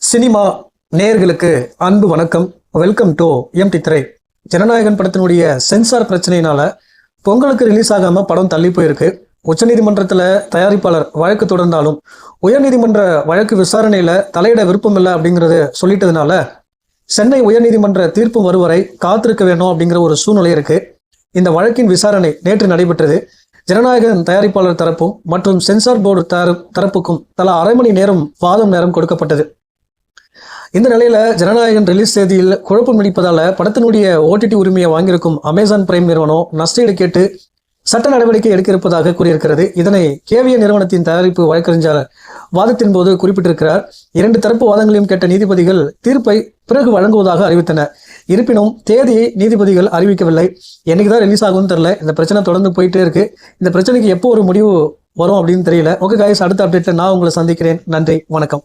Cinema நேயர்களுக்கு அன்பு வணக்கம். வெல்கம் டு எம்டி திரை. ஜனநாயகன் படத்தினுடைய சென்சார் பிரச்சனையினால பொங்கலுக்கு ரிலீஸ் ஆகாம படம் தள்ளி போயிருக்கு. உச்சநீதிமன்றத்தில் தயாரிப்பாளர் வழக்கு தொடர்ந்தாலும் உயர்நீதிமன்ற வழக்கு விசாரணையில தலையிட விருப்பம் இல்லை அப்படிங்கிறது சொல்லிட்டதுனால சென்னை உயர்நீதிமன்ற தீர்ப்பு வரும் வரை காத்திருக்க வேணும் அப்படிங்கிற ஒரு சூழ்நிலை இருக்கு. இந்த வழக்கின் விசாரணை நேற்று நடைபெற்றது. ஜனநாயகன் தயாரிப்பாளர் தரப்பும் மற்றும் சென்சார் போர்டு தரப்புக்கும் தலா அரை மணி நேரம் வாதம் நேரம் கொடுக்கப்பட்டது. இந்த நிலையில ஜனநாயகன் ரிலீஸ் தேதியில் குழப்பம் நீடிப்பதால படத்தினுடைய ஓடிடி உரிமையை வாங்கியிருக்கும் அமேசான் பிரைம் நிறுவனம் நஷ்டஈடு கேட்டு சட்ட நடவடிக்கை எடுக்க இருப்பதாக கூறியிருக்கிறது. இதனை கேவிய நிறுவனத்தின் தயாரிப்பு வழக்கறிஞர் வாதத்தின் போது குறிப்பிட்டிருக்கிறார். 2 தரப்பு வாதங்களையும் கேட்ட நீதிபதிகள் தீர்ப்பை பிறகு வழங்குவதாக அறிவித்தனர். இருப்பினும் தேதியை நீதிபதிகள் அறிவிக்கவில்லை. என்னைக்குதான் ரிலீஸ் ஆகும்னு தெரியல. இந்த பிரச்சனை தொடர்ந்து போயிட்டே இருக்கு. இந்த பிரச்சனைக்கு எப்போ ஒரு முடிவு வரும் அப்படின்னு தெரியல. ஓகே காய்ஸ், அடுத்த அப்டேட்ல நான் உங்களை சந்திக்கிறேன். நன்றி, வணக்கம்.